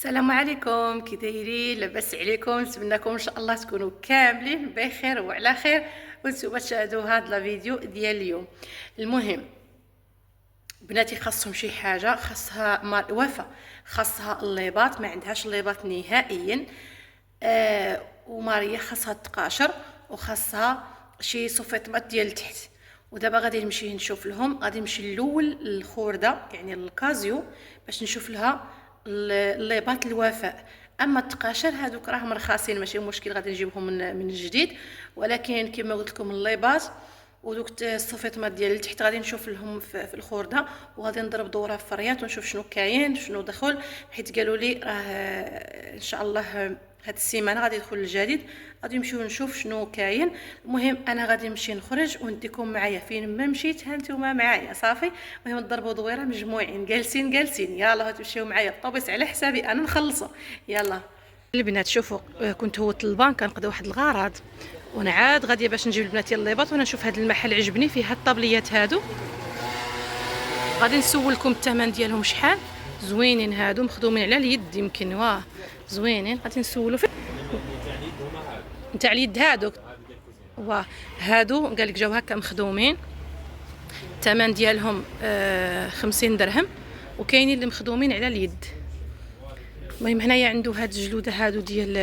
السلام عليكم، كي دايرين؟ لاباس عليكم؟ نتمنىكم ان شاء الله تكونوا كاملين بخير وعلى خير وانتم تشاهدوا هذا الفيديو ديال اليوم. المهم بناتي خاصهم شي حاجه، خاصها وفاء، خاصها الليبات، ما عندهاش الليبات نهائيا. وماريا خاصها التقاشر وخاصها شي صفيطمات ديال التحت. ودابا غادي نمشي نشوف لهم، غادي نمشي الاول للخورده يعني الكازيو باش نشوف لها الليبات الوفاء. اما التقاشر هذوك راهم رخاصين ماشي مشكل، غادي نجيبهم من الجديد، ولكن كما قلت لكم الليبات ودوك الصفيطمات ديال التحت غادي نشوف لهم في الخورده، وغادي نضرب دوره في فريات ونشوف شنو كاين شنو دخل، حيت قالوا لي راه ان شاء الله هاد السيمانه غادي يدخل الجديد، غادي نمشيو نشوف شنو كاين. المهم انا غادي نمشي نخرج ونديكم معايا فين ما مشيت، ها نتوما معايا صافي. المهم نضربوا دويره مجموعين جالسين يلا تمشيو معايا الطوبيس على حسابي انا نخلصوا. يلا البنات شوفوا، كنت هوت البنك كنقضي واحد الغرض وانا عاد غاديه باش نجيب البنات ديال الليبات، وانا نشوف هذا المحل عجبني فيه هاد الطابليات هادو. غادي نسولكم الثمن ديالهم شحال. زوينين هادو، مخدومين على اليد يمكن، واه زوينين. غادي نسولو فيه نتاع اليد هادوك، واه هادو قال لك جاو هكا مخدومين، الثمن ديالهم 50 درهم، وكاينين اللي مخدومين على اليد. المهم هنايا عنده هاد الجلوده هادو ديال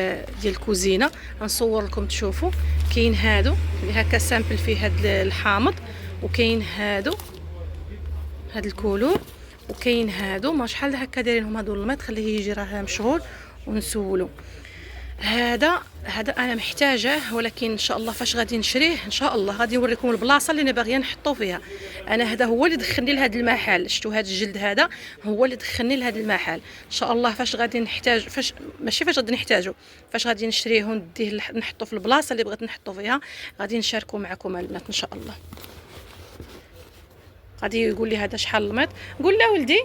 الكوزينه، غنصور لكم تشوفوا. كاين هادو اللي هكا سامبل فيه هاد الحامض، وكاين هادو هاد الكولور، وكاين هادو ما شحال هكا دايرينهم هادو الميط. خليه يجي راه مشغول ونسولو. هذا انا محتاجه، ولكن ان شاء الله فاش غادي نشريه ان شاء الله غادي نوريكم البلاصه اللي انا باغيه نحطو فيها. انا هذا هو اللي دخلني لهذا المحل، شفتوا هذا الجلد هذا هو اللي دخلني لهذا المحل. ان شاء الله فاش غادي نحتاج، فاش ماشي فاش غادي نحتاجو، فاش غادي نشريه ونديه نحطو في البلاصه اللي بغيت نحطو فيها، غادي نشاركو معكم البنات ان شاء الله. غادي يقول لي هذا شحال الميط، قول له ولدي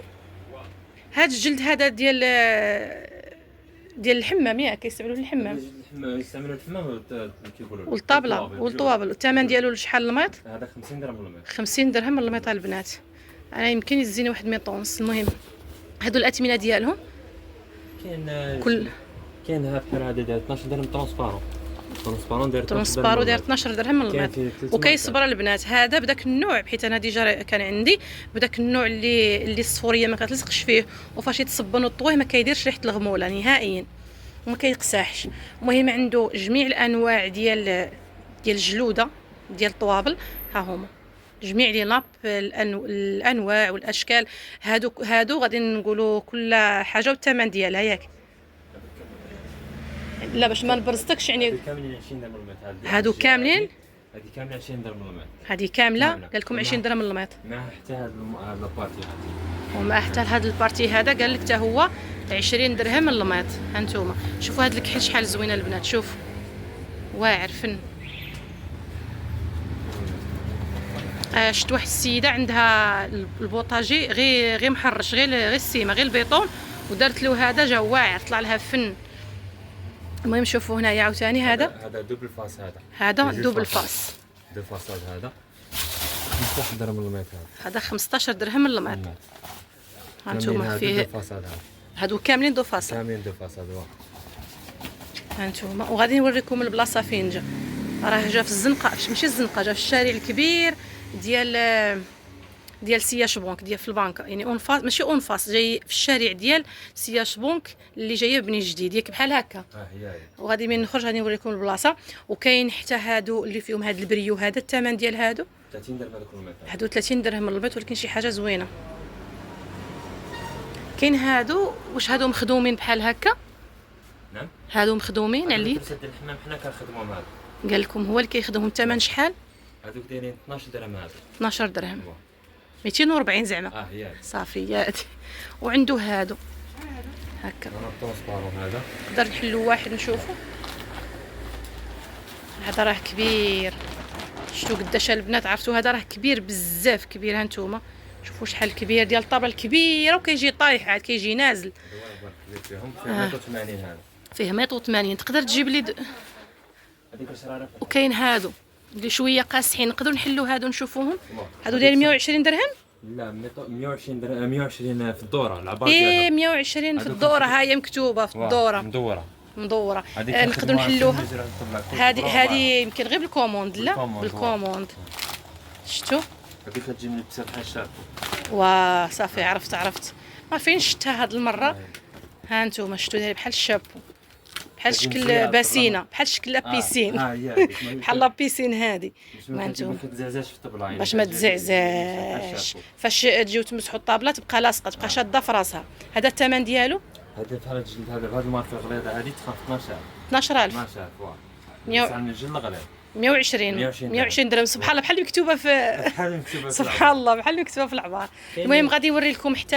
هذا الجلد هذا ديال الحمام، ياك كيستعملوه للحمام، يستعملوا الحمام كيقولوا والطابله والطوابل. الثمن ديالو شحال الميط؟ هذا 50 درهم الميط. 50 درهم الميط البنات. انا يمكن يزيني واحد ميط ونص. المهم هادو الاثمنه ديالهم كاين هذا بحال هذا داير 12 درهم ترونسبارون داير 12 درهم الميط. وكيصبر البنات هذا بداك النوع، بحيث انا ديجا كان عندي بداك النوع اللي الصفوريه ما كتلصقش فيه، وفاش يتصبن وطويه ما كيديرش ريحه الغموله نهائيا وما كيقساحش. المهم عنده جميع الانواع ديال الجلوده ديال الطوابل، ها هما جميع لي ناب الانواع والاشكال. هادو غادي نقولوا كل حاجه والثمن ديالها، ياك لا باش ما نبرزتكش يعني. كاملين 20 درهم الميط هادو كاملين، هذه كامله 20 درهم الميط. هذه كامله قال لكم 20 درهم الميط، مع حتى هذا البارتي هذه، ومع حتى هذا البارتي هذا قال لك حتى هو 20 درهم الميط. هانتوما شوفوا هاد الكحل شحال زوينه البنات، شوف واعر فن. شفت واحد السيده عندها البوطاجي غير محرش، غير السيمه غير البيطون، ودارت له هذا جا واعر طلع لها فن. المهم شوفوا هنايا عاوتاني هذا دوبل فاس، هذا دوبل فاس، دو فاصات هذا 15 درهم الميط. هذا 15 درهم الميط. هانتوما فيه هادو كاملين دو فاصات، كاملين دو فاصات. هانتوما وغادي نوريكم البلاصه فين جا. راه جا في الزنقه، ماشي الزنقه، جا في الشارع الكبير ديال سياش بونك، ديال في البنكه يعني اون فاس، ماشي اون فاس، جاي في الشارع ديال سياش بونك اللي جايه بني جديد ياك بحال هكا. وغادي من نخرج غادي نوريكم البلاصه. وكاين حتى هادو اللي فيهم هاد البريو، هذا الثمن ديال هادو 30 درهم الميط. هادو 30 درهم الميط، ولكن شي حاجه زوينه. كاين هادو، واش هادو مخدومين بحال هكا؟ نعم هادو مخدومين على اليد. الحمام حنا كنخدموهم هذا. قال لكم هو اللي كيخدمهم. الثمن شحال؟ هذوك دايرين 12 درهم هذا. 12 درهم 240 زعما. صافيات. وعنده هادو هكا هذا نقدر نحلو واحد نشوفو. هذا راه كبير، شفتوا قداش البنات عرفتوا هذا راه كبير بزاف كبير. هانتوما شوفوا شحال كبير، ديال الطابله الكبيره وكيجي طايح عاد كيجي نازل. فيه 180 هذا، فيه 180. تقدر تجيب لي وكاين هادو اللي شويه قاسحين، نقدروا نحلو هادو نشوفوهم. هادو دايرين 120 درهم. لا 120 درهم 120 في الدوره العبار ايه ديالها 120 في هادوك الدوره، ها هي مكتوبه في الدوره مدوره. مدوره. هذيك نقدروا نحلوها. هذه هذه يمكن غير بالكوموند. لا بالكوموند. شفتوا هذيك تجي ملبسه بحال الشاب. صافي عرفت ما فين شفتها هاد المره. ها انتم شفتوا دايره بحال الشابو، بحال شكل باسينه، بحال شكل بيسين. بحال لا بيسين هذه. ما انتم تزعزعش في الطبله باش ما تزعزعش، فاش تجيو تمسحوا الطابله تبقى لاصقه، تبقى شاده في راسها. هذا الثمن ديالو هذا بحال الجلد هذا بهذا الماركه الغليظه هذه تخاف 12000 12000 100 عن الجلد غليظ 120 درهم. سبحان الله بحال مكتوبه في بحال مكتوبه سبحان الله بحال مكتوبه في العبار. المهم غادي نوري لكم حتى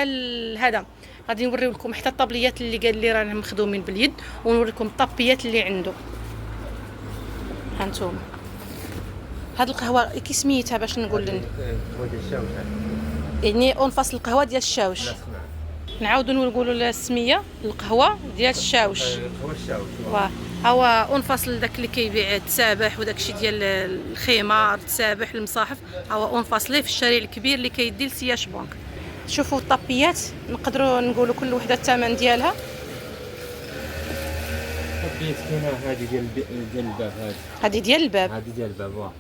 هذا، غادي نوريو لكم حتى الطابليات اللي قال لي راهم مخدومين باليد، ونوريكم الطابيات اللي عنده. ها انتم هاد القهوه كي سميتها باش نقول لنا، يعني انفاس القهوه ديال الشاوش. نعاودوا نقولوا السميه القهوه ديال الشاوش. هو الشاوش هو انفصل داك اللي كيبيع التسابح وداك الشيء ديال الخمار التسابح المصاحف، هو انفصلي في الشارع الكبير اللي كيدي لسياش بنك. شوفوا الطابيات نقدروا نقولوا كل وحده الثمن ديالها. طابيات كاينه هذه ديال الباب، هذه ديال الباب، هذه ديال الباب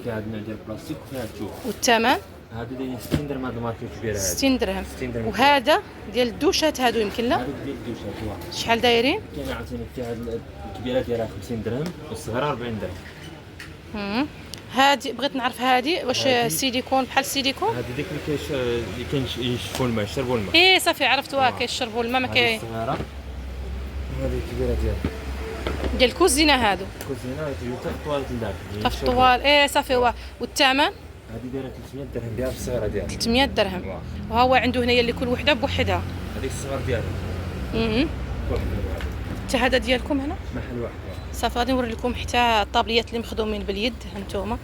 فيها هاد النوع ديال البلاستيك وفيها التوب. والثمن هذه دايره 60 درهم. هذه ماركه كبيره، هذه 60 درهم. 60 درهم. وهذا ديال الدوشات هادو يمكن لا هذه ديال الدوشات شحال دايرين؟ كاينه عاوتاني فيها الكبيره ديالها 50 درهم والصغيره 40 درهم. هادي بغيت نعرف هادي واش سيليكون بحال السيليكون؟ هذه ديك اللي كيشربوا الماء، يشربوا الماء. ايه صافي عرفتوها، كيشربوا الماء. ما كاين الصغيره هذه الكبيره ديال الكوزينه هادو. الكوزينه تجي حتى في الطواليت لداخل، في الطوال. ايه صافي. هو والثمن هذه دايره 300 درهم ديالها الصغيره ديالها 300 درهم. وهو عنده هنايا اللي كل وحده بوحدها. هذيك الصغار ديالها حتى هذا ديالكم هنا محل واحد. صافي غادي نوري لكم حتى الطابليات اللي مخدومين باليد. هانتوما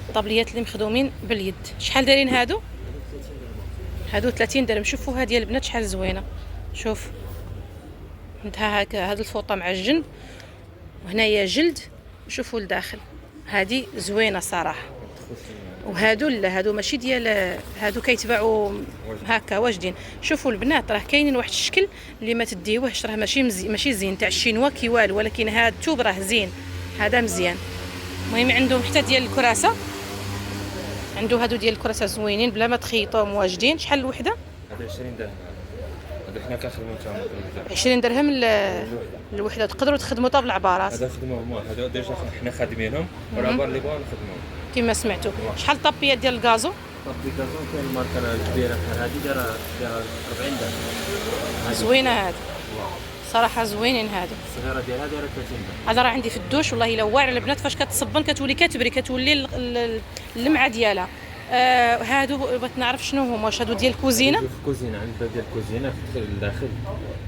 الطابليات اللي مخدومين باليد شحال دايرين هادو؟ هادو 30 درهم. شوفوا هذه البنات شحال زوينه. شوف عندها هكا هاد الفوطه مع الجنب، وهنايا جلد. شوفوا لداخل هذه زوينه صراحه. وهادو لا، هادو ماشي ديال هادو كيتباعوا هكا واجدين. شوفوا البنات راه كاينين واحد الشكل اللي ما تديوهش، راه ماشي زين تاع الشينوا كي والو، ولكن هاد الثوب راه زين، هذا مزيان. المهم عندهم حتى ديال الكراسه، عنده هادو ديال الكراسه زوينين بلا ما تخيطوهم واجدين. شحال الوحده؟ هذا 20 درهم. هذا حنا كنخدموا تاعنا 20 درهم الوحده. تقدروا تخدموا طاب العبارات. هذا خدموهم، هذا ديجا حنا خادمينهم، والعبار اللي بغاو نخدموهم كما سمعتوا. شحال الطابيات ديال الكازو؟ طابي كازون كاين الماركه الكبيره بحال هذه دايره 40 درهم. زوينه هذه صراحه، زوينين هادو. الصغيره ديالها دايره 30 درهم. هذا راه عندي في الدوش والله الا واعر البنات، فاش كتصبن كتولي كتبري، كتولي اللمعه ديالها. هادو بغيت نعرف شنو هما، واش هادو ديال الكوزينه؟ في الكوزينه، عند الباب ديال الكوزينه في الداخل.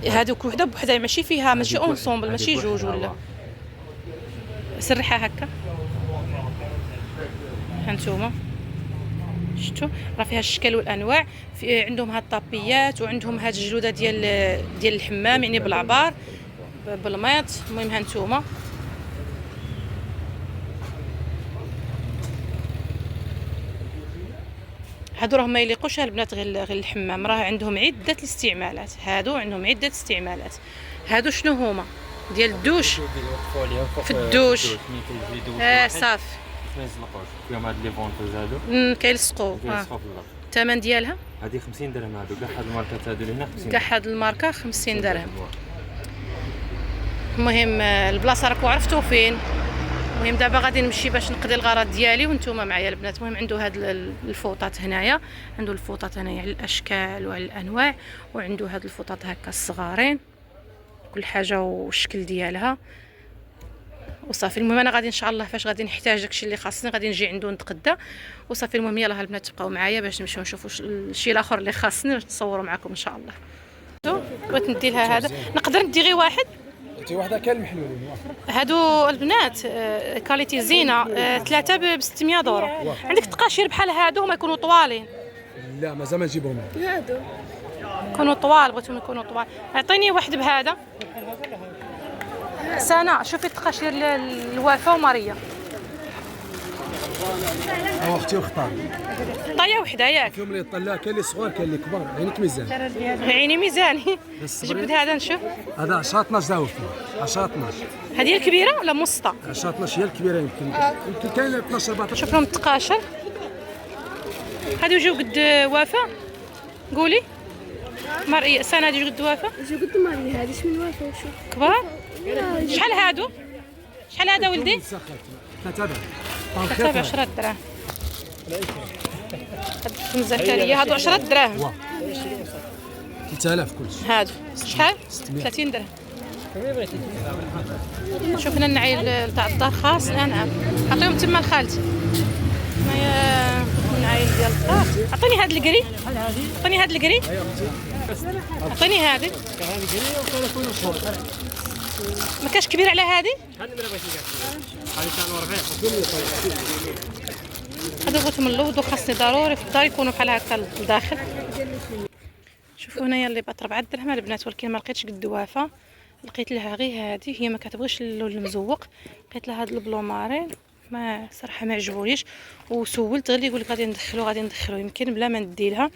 هادوك وحده بوحدها، ماشي فيها ماشي اونسومبل، ماشي جوج ولا سرحها هكا. هانتوما شفتوا راه فيها الشكل والانواع. في عندهم هاد الطابيات، وعندهم هاد الجلوده ديال الحمام يعني بالعبار بالميط. المهم هانتوما هادو راه ما يليقوش البنات غير الحمام، راه عندهم عده الاستعمالات. هادو عندهم عده استعمالات. هادو شنو هما؟ ديال الدوش في الدوش. صافي ما يزلقوش فيهم هاد لي فونتوز هادو كيلصقوا. الثمن ديالها هذه 50 درهم. هادو كاع هاد الماركات هادو اللي هنا 50 كاع هاد الماركه 50 درهم. المهم البلاصه راكم عرفتوا فين. المهم دابا غادي نمشي باش نقضي الغرض ديالي وانتم معايا البنات. المهم عنده هاد الفوطات هنايا، عنده الفوطات هنايا على الاشكال وعلى الانواع، وعنده هاد الفوطات هكا الصغارين كل حاجه والشكل ديالها وصافي. المهم انا غادي ان شاء الله فاش غادي نحتاج داكشي اللي خاصني غادي نجي عنده نتقدى وصافي. المهم يلاه البنات تبقاو معايا باش نمشيو نشوفوا الشيء الاخر اللي خاصني باش نصوروا معكم ان شاء الله. بغيت ندي لها هذا، نقدر ندي غير واحد. انت وحده كاين المحلولين هادو البنات كاليتي زينه، ثلاثه ب 600 دولار. عندك تقاشير بحال هادو ما يكونوا طوالين؟ لا مازال ما نجيبهم. هادو يكونوا طوال، بغيتهم يكونوا طوال. اعطيني واحد بهذا. سناء شوفي التقاشير الوافه وماريا. او اختي واختار. طايه وحده ياك. فيهم اللي طلع كاين اللي صغار كاين اللي كبار، عينك ميزان. عيني ميزاني. جبد هذا نشوف. هذا 10 12 داو فيه 10 12. هذه الكبيره ولا متوسطه؟ 10 12 هي الكبيره يمكن كاين 12 14. شوف لهم التقاشر. هادو يجيو قد وافا. قولي مرئي سنه هادو يجيو قد وافا. جو قد ماري هذه شمن وافا وشو كبار. شحال هادو؟ شحال هذا ولدي؟ 3 10 دراهم. هاد الزكريا هادو 10 دراهم. 3000 كلشي. هادو شحال؟ 30 درهم. شوف هنا النعيل تاع الدار خاص انعم. عطيهم تما لخالتي. هنايا النعيل ديال الدار. عطيني هاد الكري. عطيني هاد الكري. عطيني هادي. ما كاش كبير على هادي؟ هادو بغيت من اللود وخاصني ضروري في الدار يكونوا بحال هكا لداخل. شوفوا هنايا اللي بات 4 درهم البنات، ولكن ما لقيتش قد وافا. لقيت لها غير هادي، هي ما كتبغيش اللون المزوق. لقيت لها هاد البلو مارين ما صراحه ما عجبونيش، وسولت غير يقول لك غادي ندخلو يمكن بلا ما ندي لها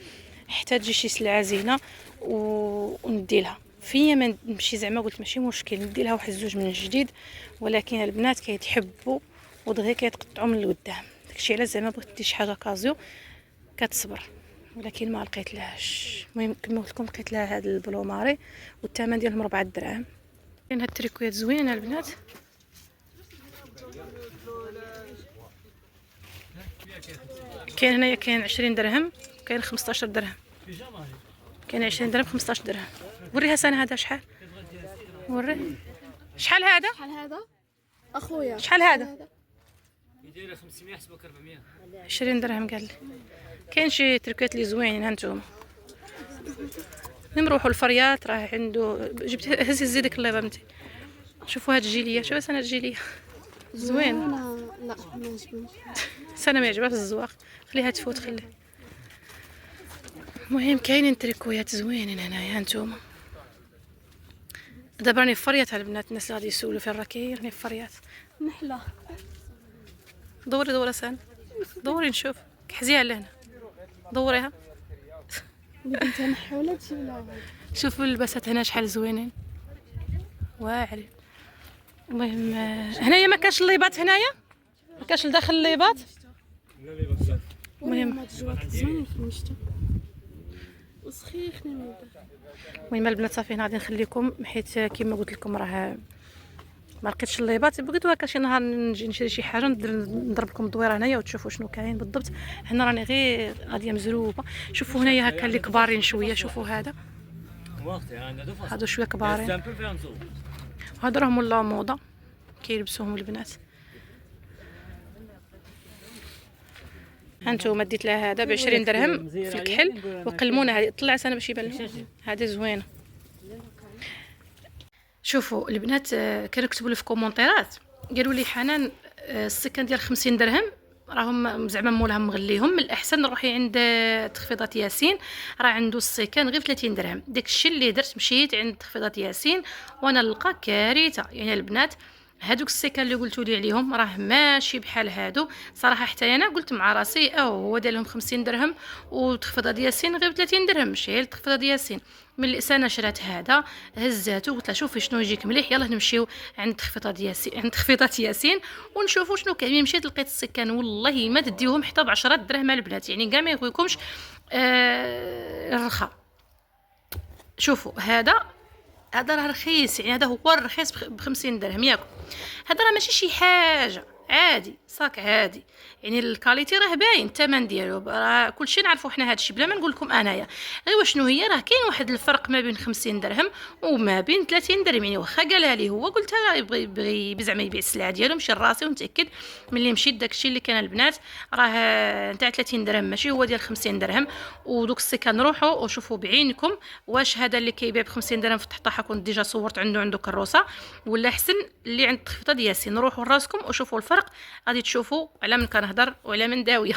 حتى تجي شي سلعه زينه وندي لها. فيا ما نمشي زعما قلت ماشي مشكل ندي لها واحد الزوج من جديد، ولكن البنات كيتحبوا ودغيا كيتقطعوا من القدام. داكشي علاش زعما بغيت ندي شي حاجه كازيو كتصبر، ولكن ما لقيت لهاش. المهم كما قلت لكم لقيت لها هاد البلو ماري والثمن ديالهم 4 دراهم. كاين هاد التريكويات زوينه البنات. كاين هنايا كاين 20 درهم، كاين 15 درهم. كاين 20 درهم 15 درهم. وريها سنه هذا شحال؟ وري شحال هذا؟ شحال هذا اخويا؟ شحال هذا؟ يدير 500 حسبك 400. 20 درهم قال لي. كاين شي تركات لي زوينين هانتوما. نروحوا الفريات راه عنده. جبت هزي ديك الليبه بنتي. شوفوا هاد الجيليه، شوفوا سنه الجيليه زوين. لا ما عجبنيش. سنه ما يعجبها في الزواق، خليها تفوت خليها. المهم كاينين تريكويات زوينين هنايا هانتوما. دابا راني في فريات البنات، الناس اللي غادي يسولوا فين راه كاين راني في فريات. نحله دوري سنه دوري نشوف كحزيها لهنا دوريها. انت نحي ولا تجيب لها؟ شوفوا اللباسات هنا شحال زوينين واعرين. المهم هنايا ما كاش الليبات، هنايا ما كاش لداخل الليبات. المهم هاد الجوات زوينين في المشتى وسخيخين من الداخل. المهم البنات صافي هنا غادي نخليكم، حيت كما قلت لكم راه ما لقيتش الليبات. بغيت هكا شي نهار نجي نشري شي حاجه نضرب لكم الدويره هنايا وتشوفوا شنو كاين بالضبط. هنا راني غير غاديه مزروبه. شوفوا هنايا هكا اللي كبارين شويه. شوفوا هادو شويه كبارين. هادو راهم ولا موضه كيلبسوهم البنات. هانتوما ديت لها هذا ب 20 درهم في الكحل وقلمونه. هذه طلع سنه باش يبان لهم. هذه زوينه. شوفوا البنات كانوا كتبوا لي في كومونتيرات قالوا لي حنان السكان ديال 50 درهم راهم زعما مولاها مغليهم، من الاحسن روحي عند تخفيضات ياسين راه عنده السكان غير 30 درهم. داكشي اللي درت، مشيت عند تخفيضات ياسين وانا نلقى كارثه. يعني البنات هادوك السكان اللي قلتوا لي عليهم راه ماشي بحال هادو صراحه. حتى انا قلت مع راسي هو دار لهم 50 درهم وتخفيضات ياسين غير 30 درهم. ماشي غير تخفيضات ياسين. من انا شرات هذا هزاتو قلت لها شوفي شنو يجيك مليح، يلا نمشيو عند تخفيضات ياسين ونشوفوا شنو كاين. مشيت لقيت السكان والله ما تديوهم حتى ب 10 درهم البنات، يعني كاع ما يبغيكمش الرخاء. شوفوا هذا راه رخيص، يعني هذا هو الرخيص ب 50 درهم ياكم. هذا راه ماشي شي حاجه عادي، صاك عادي. يعني الكاليتي راه باين، الثمن ديالو راه كلشي نعرفوا حنا هادشي بلا ما نقول لكم انايا. غير وشنو هي راه كاين واحد الفرق ما بين 50 درهم وما بين 30 درهم. يعني واخا قالها لي هو قلتها يبغي زعما يبيع السلعه ديالو، مشي لراسي ونتاكد ملي مشيت داكشي اللي كان البنات راه نتاع 30 درهم ماشي هو ديال 50 درهم. ودوك السكان روحوا وشوفوا بعينكم واش هذا اللي كيبيع ب 50 درهم في الطحطاحه كنت ديجا صورت عنده كروسه، ولا احسن اللي عند تخفيضات ياسين. روحوا لراسكم وشوفوا الفرق غادي تشوفوا على من كنهضر وعلى من داويه.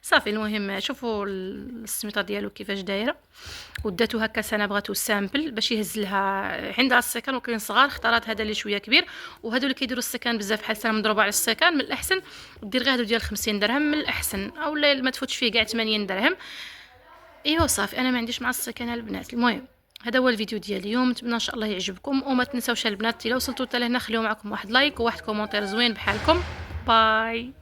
صافي. المهم شوفوا السميطه ديالو كيفاش دايره، وداتو هكا سنه بغاتو سامبل باش يهز لها عندها السكان، وكاين صغار اختارت هذا اللي شويه كبير، وهادو اللي كيديروا السكان بزاف بحال سنه مضروبه على السكان، من الاحسن دير غير هادو ديال 50 درهم من الاحسن، اولا ما تفوتش فيه كاع 80 درهم. ايوا صافي، انا ما عنديش مع السكنه البنات. المهم هذا هو الفيديو ديال اليوم، نتمنى ان شاء الله يعجبكم، وما تنساوش البنات الا وصلتوا حتى لهنا خليو معكم واحد لايك وواحد كومونتير زوين بحالكم. باي.